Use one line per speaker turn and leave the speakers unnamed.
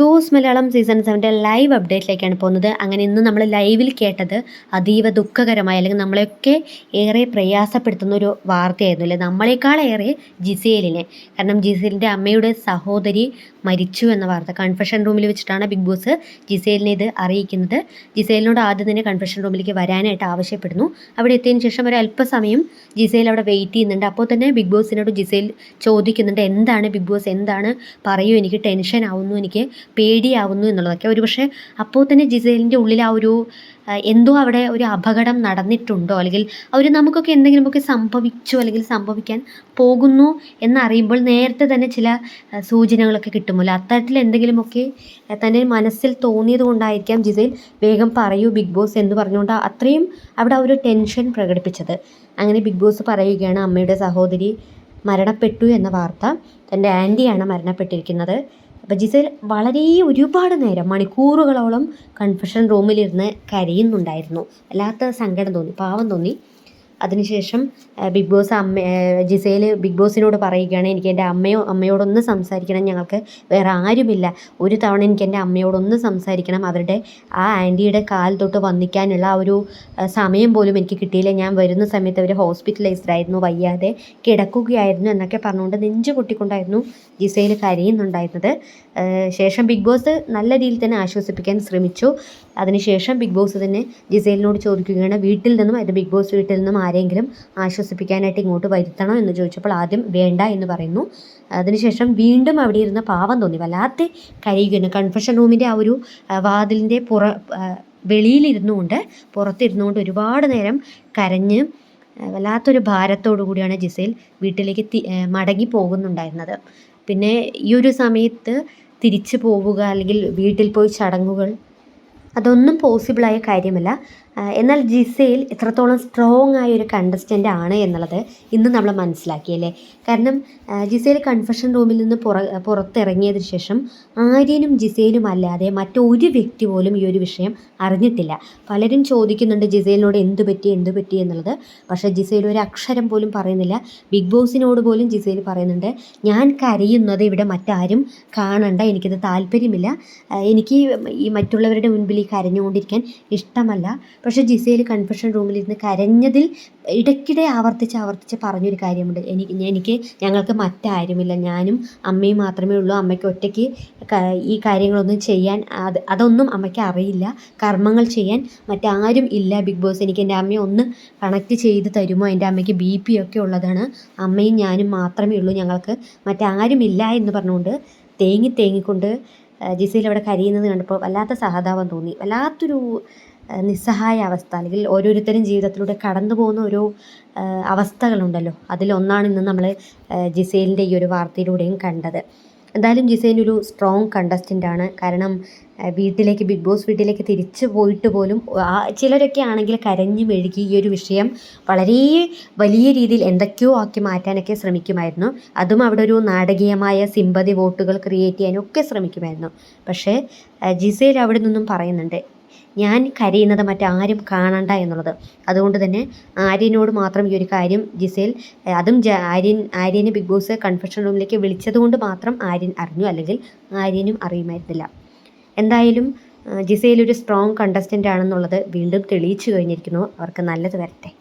Boss Malayalam season 7 live അപ്ഡേറ്റിലേക്കാണ് പോകുന്നത്. അങ്ങനെ ഇന്ന് നമ്മൾ ലൈവിൽ കേട്ടത് അതീവ ദുഃഖകരമായ അല്ലെങ്കിൽ നമ്മളെയൊക്കെ ഏറെ പ്രയാസപ്പെടുത്തുന്ന ഒരു വാർത്തയായിരുന്നു അല്ലേ, നമ്മളെക്കാളേറെ ജിസേലിനെ. കാരണം ജിസേലിൻ്റെ അമ്മയുടെ സഹോദരി മരിച്ചു എന്ന വാർത്ത കൺഫെഷൻ റൂമിൽ വെച്ചിട്ടാണ് ബിഗ് ബോസ് ജിസേലിനെ ഇത് അറിയിക്കുന്നത്. ജിസേലിനോട് ആദ്യം തന്നെ കൺഫെഷൻ റൂമിലേക്ക് വരാനായിട്ട് ആവശ്യപ്പെടുന്നു. അവിടെ എത്തിയതിന് ശേഷം ഒരു അല്പസമയം ജിസേൽ അവിടെ വെയിറ്റ് ചെയ്യുന്നുണ്ട്. അപ്പോൾ തന്നെ ബിഗ് ബോസിനോട് ജിസേൽ ചോദിക്കുന്നുണ്ട്, എന്താണ് ബിഗ് ബോസ്, എന്താണ് പറയൂ, എനിക്ക് ടെൻഷൻ ആവുന്നു, എനിക്ക് പേടിയാവുന്നു എന്നുള്ളതൊക്കെ. ഒരുപക്ഷെ അപ്പോൾ തന്നെ ജിസേലിൻ്റെ ഉള്ളിൽ ആ ഒരു എന്തോ അവിടെ ഒരു അപകടം നടന്നിട്ടുണ്ടോ, അല്ലെങ്കിൽ നമുക്കൊക്കെ എന്തെങ്കിലുമൊക്കെ സംഭവിച്ചു അല്ലെങ്കിൽ സംഭവിക്കാൻ പോകുന്നു എന്നറിയുമ്പോൾ നേരത്തെ തന്നെ ചില സൂചനകളൊക്കെ കിട്ടുമല്ലോ. അത്തരത്തിൽ എന്തെങ്കിലുമൊക്കെ തന്നെ മനസ്സിൽ തോന്നിയത് കൊണ്ടായിരിക്കാം ജിസേൽ വേഗം പറയൂ ബിഗ് ബോസ് എന്ന് പറഞ്ഞുകൊണ്ട് അത്രയും അവിടെ ഒരു ടെൻഷൻ പ്രകടിപ്പിച്ചത്. അങ്ങനെ ബിഗ് ബോസ് പറയുകയാണ്, അമ്മയുടെ സഹോദരി മരണപ്പെട്ടു എന്ന വാർത്ത. തൻ്റെ ആൻറ്റിയാണ് മരണപ്പെട്ടിരിക്കുന്നത്. അപ്പോൾ ജിസേൽ വളരെ ഒരുപാട് നേരം മണിക്കൂറുകളോളം കൺഫെഷൻ റൂമിലിരുന്ന് കരയുന്നുണ്ടായിരുന്നു. വല്ലാത്ത സങ്കടം തോന്നി, പാവം തോന്നി. അതിനുശേഷം ബിഗ് ബോസ് ജിസേൽ ബിഗ് ബോസിനോട് പറയുകയാണ്, എനിക്ക് എൻ്റെ അമ്മയോടൊന്ന് സംസാരിക്കണം, ഞങ്ങൾക്ക് വേറെ ആരുമില്ല, ഒരു തവണ എനിക്ക് എൻ്റെ അമ്മയോടൊന്ന് സംസാരിക്കണം, അവരുടെ ആ ആൻറ്റിയുടെ കാൽ തൊട്ട് വന്നിക്കാനുള്ള ആ ഒരു സമയം പോലും എനിക്ക് കിട്ടിയില്ല, ഞാൻ വരുന്ന സമയത്ത് അവർ ഹോസ്പിറ്റലൈസ്ഡ് ആയിരുന്നു, വയ്യാതെ കിടക്കുകയായിരുന്നു എന്നൊക്കെ പറഞ്ഞുകൊണ്ട് നെഞ്ചു പൊട്ടിക്കൊണ്ടായിരുന്നു ജിസേൽ കരയുന്നുണ്ടായിരുന്നത്. ശേഷം ബിഗ് ബോസ് നല്ല രീതിയിൽ തന്നെ ആശ്വസിപ്പിക്കാൻ ശ്രമിച്ചു. അതിനുശേഷം ബിഗ് ബോസ് തന്നെ ജിസേലിനോട് ചോദിക്കുകയാണ്, വീട്ടിൽ നിന്നും ബിഗ് ബോസ് വീട്ടിൽ നിന്നും ആരെങ്കിലും ആശ്വസിപ്പിക്കാനായിട്ട് ഇങ്ങോട്ട് വരുത്തണോ എന്ന് ചോദിച്ചപ്പോൾ ആദ്യം വേണ്ട എന്ന് പറയുന്നു. അതിനുശേഷം വീണ്ടും അവിടെ ഇരുന്ന് പാവം തോന്നി, വല്ലാത്ത കരയുകയാണ്. കൺഫെഷൻ റൂമിൻ്റെ ആ ഒരു വാതിലിൻ്റെ വെളിയിലിരുന്നുകൊണ്ട് പുറത്തിരുന്നുകൊണ്ട് ഒരുപാട് നേരം കരഞ്ഞ് വല്ലാത്തൊരു ഭാരത്തോടു കൂടിയാണ് ജിസേൽ വീട്ടിലേക്ക് മടങ്ങി പോകുന്നുണ്ടായിരുന്നത്. പിന്നെ ഈ ഒരു സമയത്ത് തിരിച്ചു പോവുക അല്ലെങ്കിൽ വീട്ടിൽ പോയി ചടങ്ങുകൾ, അതൊന്നും പോസിബിളായ കാര്യമല്ല. എന്നാൽ ജിസേൽ എത്രത്തോളം സ്ട്രോങ് ആയ ഒരു കണ്ടസ്റ്റൻ്റ് ആണ് എന്നുള്ളത് ഇന്ന് നമ്മൾ മനസ്സിലാക്കിയല്ലേ. കാരണം ജിസേൽ കൺഫെഷൻ റൂമിൽ നിന്ന് പുറത്തിറങ്ങിയതിന് ശേഷം ആര്യനും ജിസേലും അല്ലാതെ മറ്റൊരു വ്യക്തി പോലും ഈ ഒരു വിഷയം അറിഞ്ഞിട്ടില്ല. പലരും ചോദിക്കുന്നുണ്ട് ജിസേലിനോട് എന്തു പറ്റി എന്നുള്ളത്. പക്ഷേ ജിസേൽ ഒരു അക്ഷരം പോലും പറയുന്നില്ല. ബിഗ് ബോസിനോട് പോലും ജിസേൽ പറയുന്നുണ്ട്, ഞാൻ കരയുന്നത് ഇവിടെ മറ്റാരും കാണണ്ട, എനിക്കത് താല്പര്യമില്ല, എനിക്ക് ഈ മറ്റുള്ളവരുടെ മുൻപിൽ ഈ കരഞ്ഞുകൊണ്ടിരിക്കാൻ ഇഷ്ടമല്ല. പക്ഷേ ജിസേൽ കൺഫെഷൻ റൂമിലിരുന്ന് കരഞ്ഞതിൽ ഇടയ്ക്കിടെ ആവർത്തിച്ച് പറഞ്ഞൊരു കാര്യമുണ്ട്, ഞങ്ങൾക്ക് മറ്റാരുമില്ല, ഞാനും അമ്മയും മാത്രമേ ഉള്ളൂ, അമ്മയ്ക്ക് ഒറ്റയ്ക്ക് ഈ കാര്യങ്ങളൊന്നും ചെയ്യാൻ അതൊന്നും അമ്മയ്ക്ക് അറിയില്ല, കർമ്മങ്ങൾ ചെയ്യാൻ മറ്റാരും ഇല്ല ബിഗ് ബോസ്, എനിക്ക് എൻ്റെ അമ്മയെ ഒന്ന് കണക്റ്റ് ചെയ്ത് തരുമോ, എൻ്റെ അമ്മയ്ക്ക് BP ഒക്കെ ഉള്ളതാണ്, അമ്മയും ഞാനും മാത്രമേ ഉള്ളൂ, ഞങ്ങൾക്ക് മറ്റാരുമില്ല എന്ന് പറഞ്ഞുകൊണ്ട് തേങ്ങിക്കൊണ്ട് ജിസേൽ അവിടെ കരയുന്നത് കണ്ടപ്പോൾ വല്ലാത്ത സഹതാപം തോന്നി. വല്ലാത്തൊരു നിസ്സഹായ അവസ്ഥ, അല്ലെങ്കിൽ ഓരോരുത്തരും ജീവിതത്തിലൂടെ കടന്നു പോകുന്ന ഓരോ അവസ്ഥകളുണ്ടല്ലോ, അതിലൊന്നാണ് ഇന്ന് നമ്മൾ ജിസേലിൻ്റെ ഈ ഒരു വാർത്തയിലൂടെയും കണ്ടത്. എന്തായാലും ജിസേൽ ഒരു സ്ട്രോങ് കണ്ടസ്റ്റൻ്റാണ്. കാരണം ബിഗ് ബോസ് വീട്ടിലേക്ക് തിരിച്ചു പോയിട്ട് പോലും ചിലരൊക്കെ ആണെങ്കിൽ കരഞ്ഞു മെഴുകി ഈ ഒരു വിഷയം വളരെ വലിയ രീതിയിൽ എന്തൊക്കെയോ ആക്കി മാറ്റാനൊക്കെ ശ്രമിക്കുമായിരുന്നു. അതും അവിടെ ഒരു നാടകീയമായ സിമ്പതി വോട്ടുകൾ ക്രിയേറ്റ് ചെയ്യാനൊക്കെ ശ്രമിക്കുമായിരുന്നു. പക്ഷേ ജിസേൽ അവിടെ നിന്നും പറയുന്നുണ്ട്, ഞാൻ കരയുന്നത് മറ്റാരും കാണണ്ട എന്നുള്ളത്. അതുകൊണ്ട് തന്നെ ആര്യനോട് മാത്രം ഈ ഒരു കാര്യം ജിസേൽ, അതും ആര്യനെ ബിഗ് ബോസ് കൺഫെഷൻ റൂമിലേക്ക് വിളിച്ചത് കൊണ്ട് മാത്രം ആര്യൻ അറിഞ്ഞു, അല്ലെങ്കിൽ ആര്യനും അറിയുമായിരുന്നില്ല. എന്തായാലും ജിസേൽ ഒരു സ്ട്രോങ് കണ്ടസ്റ്റൻ്റ് ആണെന്നുള്ളത് വീണ്ടും തെളിയിച്ചു കഴിഞ്ഞിരിക്കുന്നു. അവർക്ക് നല്ലത് വരട്ടെ.